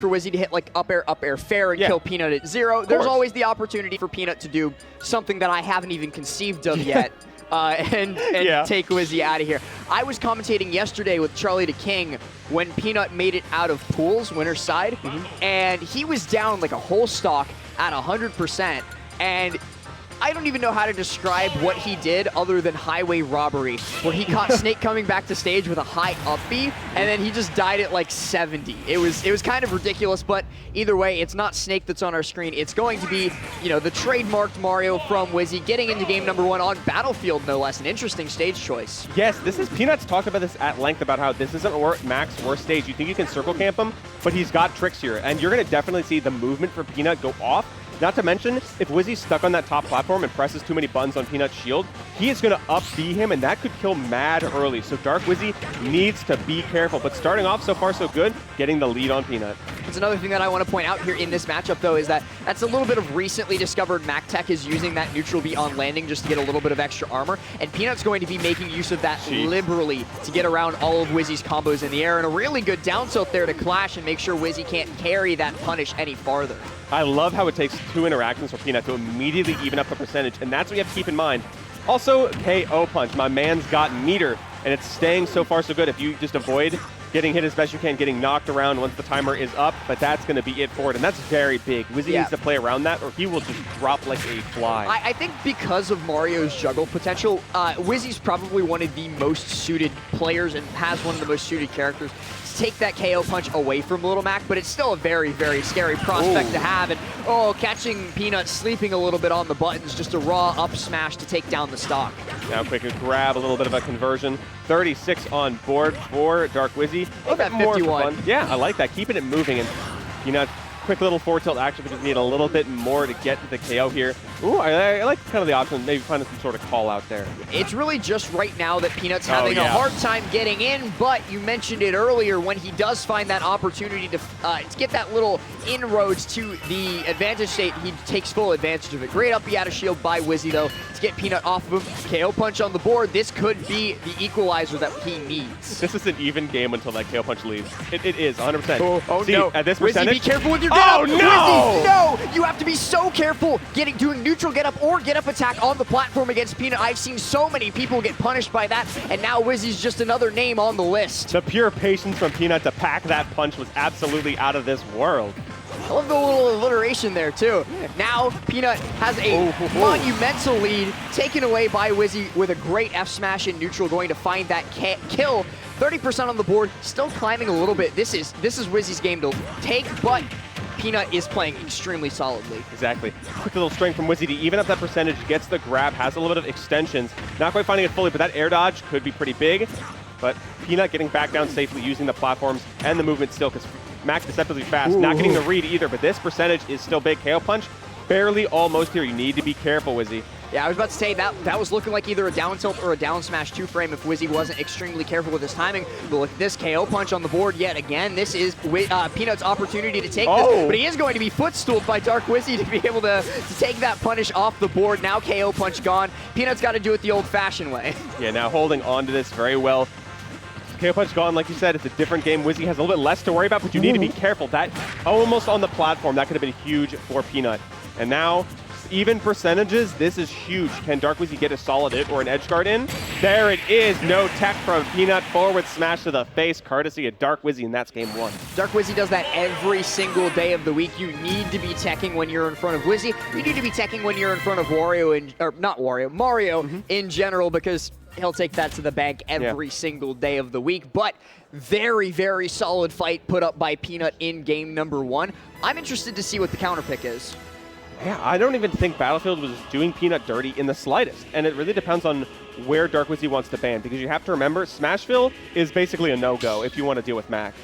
for Wizzy to hit like up air, fair, and kill Peanut at 0. There's always the opportunity for Peanut to do something that I haven't even conceived of yet. And take Wizzy out of here. I was commentating yesterday with Charlie the King when Peanut made it out of pools, winner's side, and he was down like a whole stock at 100%, and I don't even know how to describe what he did other than highway robbery, where he caught Snake coming back to stage with a high up B, and then he just died at like 70. It was kind of ridiculous, but either way, it's not Snake that's on our screen. It's going to be, you know, the trademarked Mario from Wizzy getting into game number 1 on Battlefield, no less. An interesting stage choice. Yes, this is Peanut's talked about this at length about how this isn't Mac's worst stage. You think you can circle camp him, but he's got tricks here, and you're going to definitely see the movement for Peanut go off. Not to mention, if Wizzy's stuck on that top platform and presses too many buttons on Peanut's shield, he is going to up B him, and that could kill mad early. So Dark Wizzy needs to be careful. But starting off so far so good, getting the lead on Peanut. That's another thing that I want to point out here in this matchup, though, is that that's a little bit of recently discovered Mac Tech is using that neutral B on landing just to get a little bit of extra armor, and Peanut's going to be making use of that liberally to get around all of Wizzy's combos in the air, and a really good down tilt there to clash and make sure Wizzy can't carry that punish any farther. I love how it takes 2 interactions for Peanut to immediately even up the percentage, and that's what you have to keep in mind. Also, KO punch. My man's got meter, and it's staying so far so good. If you just avoid getting hit as best you can, getting knocked around once the timer is up, but that's going to be it for it, and that's very big. Wizzy needs to play around that, or he will just drop like a fly. I think because of Mario's juggle potential, Wizzy's probably one of the most suited players and has one of the most suited characters to take that KO punch away from Little Mac, but it's still a very, very scary prospect to have. And catching Peanut sleeping a little bit on the buttons, just a raw up smash to take down the stock. Now quick grab, a little bit of a conversion. 36 on board for Dark Wizzy. Look at 51. Yeah, I like that. Keeping it moving, and quick little forward tilt action. We just need a little bit more to get to the KO here. Ooh, I like kind of the option, maybe find some sort of call out there. It's really just right now that Peanut's having a hard time getting in, but you mentioned it earlier, when he does find that opportunity to get that little inroads to the advantage state, he takes full advantage of it. Great up B out of shield by Wizzy, though, to get Peanut off of him. KO punch on the board. This could be the equalizer that he needs. This is an even game until that KO punch leaves. It is, 100%. Oh See, no. At this Wizzy, percentage, be careful with your get up. Oh, no! Wizzy, no! You have to be so careful doing neutral get up or get up attack on the platform against Peanut. I've seen so many people get punished by that, and now Wizzy's just another name on the list. The pure patience from Peanut to pack that punch was absolutely out of this world. I love the little alliteration there, too. Now, Peanut has a monumental lead, taken away by Wizzy with a great F smash in neutral, going to find that kill. 30% on the board, still climbing a little bit. This is Wizzy's game to take, but Peanut is playing extremely solidly. Exactly. Quick little strength from Wizzy to even up that percentage, gets the grab, has a little bit of extensions. Not quite finding it fully, but that air dodge could be pretty big. But Peanut getting back down safely using the platforms and the movement still, because Mac deceptively fast. Not getting the read either, but this percentage is still big. KO punch, barely almost here. You need to be careful, Wizzy. Yeah, I was about to say that was looking like either a down tilt or a down smash 2-frame if Wizzy wasn't extremely careful with his timing. But look at this KO punch on the board yet again. This is Peanut's opportunity to take this, but he is going to be footstooled by Dark Wizzy to be able to take that punish off the board. Now KO punch gone. Peanut's got to do it the old-fashioned way. Yeah, now holding on to this very well. KO punch gone, like you said, it's a different game. Wizzy has a little bit less to worry about, but you need to be careful. That almost on the platform, that could have been huge for Peanut. And now, even percentages, this is huge. Can Dark Wizzy get a solid hit or an edge guard in? There it is. No tech from Peanut. Forward smash to the face, courtesy of Dark Wizzy, and that's game 1. Dark Wizzy does that every single day of the week. You need to be teching when you're in front of Wizzy. You need to be teching when you're in front of Mario in general, because he'll take that to the bank every single day of the week. But very, very solid fight put up by Peanut in game number 1. I'm interested to see what the counter pick is. Yeah, I don't even think Battlefield was doing Peanut dirty in the slightest. And it really depends on where Dark Wizzy wants to ban, because you have to remember, Smashville is basically a no-go if you want to deal with Mac.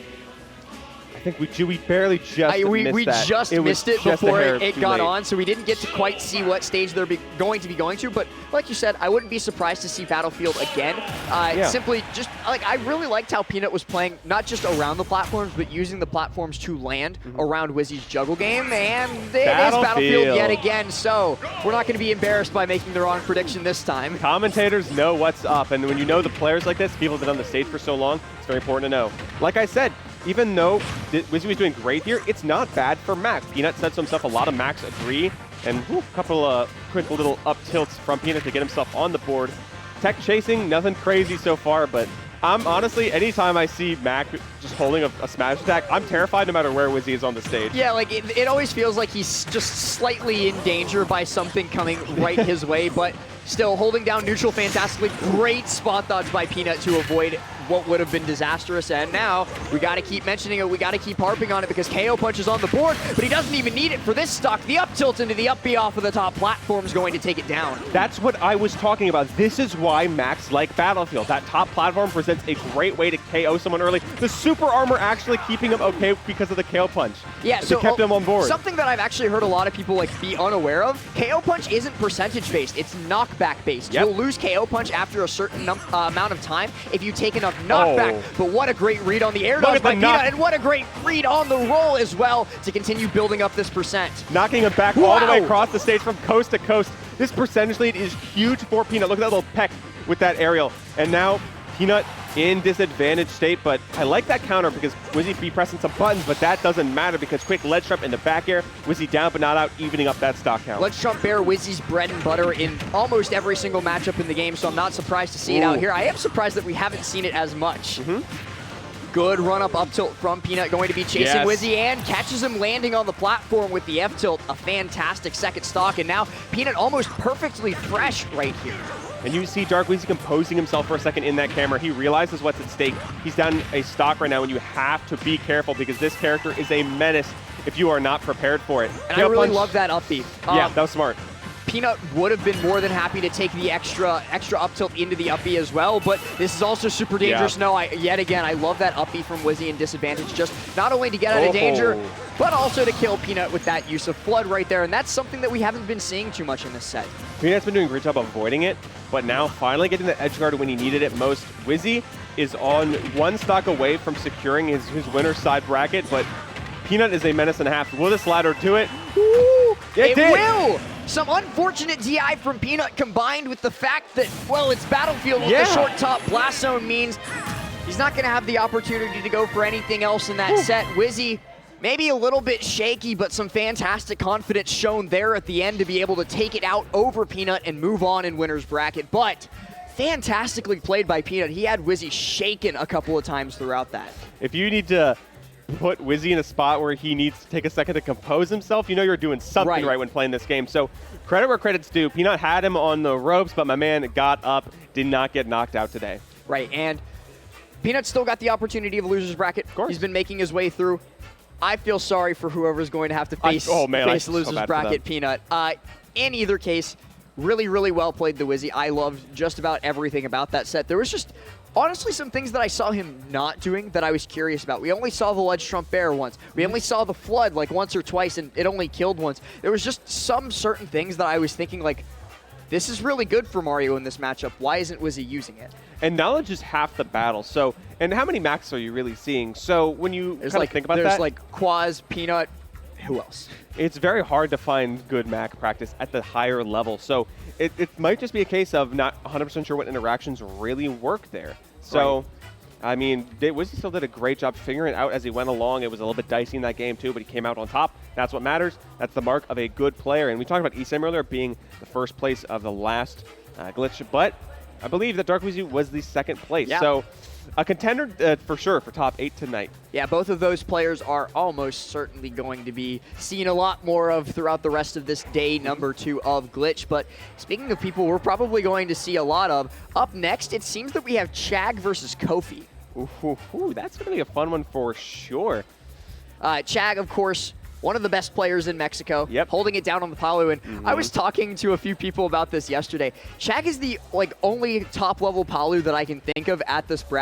I think we barely just missed that. We just missed it before it got on, so we didn't get to quite see what stage they're going to be going to. But like you said, I wouldn't be surprised to see Battlefield again. Simply just, like, I really liked how Peanut was playing, not just around the platforms, but using the platforms to land around Wizzy's juggle game. And it is Battlefield yet again, so we're not going to be embarrassed by making the wrong prediction this time. Commentators know what's up, and when you know the players like this, people that have been on the stage for so long, it's very important to know. Like I said, even though Wizzy was doing great here, it's not bad for Max. Peanut said to himself, a lot of Max agree, and a couple of quick little up tilts from Peanut to get himself on the board. Tech chasing, nothing crazy so far, but I'm honestly, anytime I see Mac just holding a smash attack, I'm terrified no matter where Wizzy is on the stage. Yeah, like it always feels like he's just slightly in danger by something coming right his way, but still holding down neutral fantastically. Great spot dodge by Peanut to avoid what would have been disastrous, and now we got to keep mentioning it, we got to keep harping on it because KO Punch is on the board, but he doesn't even need it for this stock. The up tilt into the up B off of the top platform is going to take it down. That's what I was talking about. This is why Max like Battlefield. That top platform presents a great way to KO someone early. The super armor actually keeping him okay because of the KO Punch. Yeah, so kept him on board. Something that I've actually heard a lot of people be unaware of, KO Punch isn't percentage based, it's knockback based. Yep. You'll lose KO Punch after a certain amount of time if you take enough knockback. But what a great read on the air dodge by Peanut, and what a great read on the roll as well to continue building up this percent. Knocking him back all the way across the stage from coast to coast. This percentage lead is huge for Peanut. Look at that little peck with that aerial. And now Peanut in disadvantaged state, but I like that counter because Wizzy be pressing some buttons, but that doesn't matter because quick ledge trump in the back air. Wizzy down but not out, evening up that stock count. Ledge trump bear Wizzy's bread and butter in almost every single matchup in the game, so I'm not surprised to see it out here. I am surprised that we haven't seen it as much. Good run-up up tilt from Peanut, going to be chasing Wizzy and catches him landing on the platform with the F tilt. A fantastic second stock, and now Peanut almost perfectly fresh right here. And you see Dark Wizzy composing himself for a second in that camera. He realizes what's at stake. He's down a stock right now, and you have to be careful because this character is a menace if you are not prepared for it. And I really love that up B. Yeah, that was smart. Peanut would have been more than happy to take the extra up tilt into the up B as well, but this is also super dangerous. No, yet again, I love that up B from Wizzy in disadvantage, just not only to get out of danger, but also to kill Peanut with that use of Flood right there, and that's something that we haven't been seeing too much in this set. Peanut's been doing a great job avoiding it, but now finally getting the edge guard when he needed it most. Wizzy is on one stock away from securing his winner's side bracket, but Peanut is a menace and a half. Will this ladder do it? Woo! It will! Some unfortunate DI from Peanut combined with the fact that, well, it's Battlefield with the short top blast zone means he's not going to have the opportunity to go for anything else in that set. Wizzy, maybe a little bit shaky, but some fantastic confidence shown there at the end to be able to take it out over Peanut and move on in winner's bracket. But fantastically played by Peanut. He had Wizzy shaken a couple of times throughout that. If you need to put Wizzy in a spot where he needs to take a second to compose himself, you know you're doing something right when playing this game. So credit where credit's due. Peanut had him on the ropes, but my man got up, did not get knocked out today. Right, and Peanut still got the opportunity of a loser's bracket. Of course. He's been making his way through. I feel sorry for whoever's going to have to face, face loser's bracket Peanut. In either case, really, really well played the Wizzy. I loved just about everything about that set. There was just honestly some things that I saw him not doing that I was curious about. We only saw the ledge trump bear once. We only saw the flood like once or twice, and it only killed once. There was just some certain things that I was thinking like, this is really good for Mario in this matchup. Why isn't Wizzy using it? And knowledge is half the battle. So, and how many Max are you really seeing? So when you kind of think about that, there's like Quaz, Peanut, who else? It's very hard to find good Mac practice at the higher level. So it might just be a case of not 100% sure what interactions really work there. So, I mean, Wizzy still did a great job figuring it out as he went along. It was a little bit dicey in that game too, but he came out on top. That's what matters. That's the mark of a good player. And we talked about ESAM earlier being the first place of the last glitch, but I believe that Dark Wizzy was the second place. Yeah. So a contender for sure for top 8 tonight. Yeah, both of those players are almost certainly going to be seen a lot more of throughout the rest of this day number 2 of Glitch. But speaking of people we're probably going to see a lot of, up next it seems that we have Chag versus Kofi. Ooh, that's going to be a fun one for sure. Chag, of course, one of the best players in Mexico, holding it down on the Palu. And I was talking to a few people about this yesterday. Chag is the only top-level Palu that I can think of at this bracket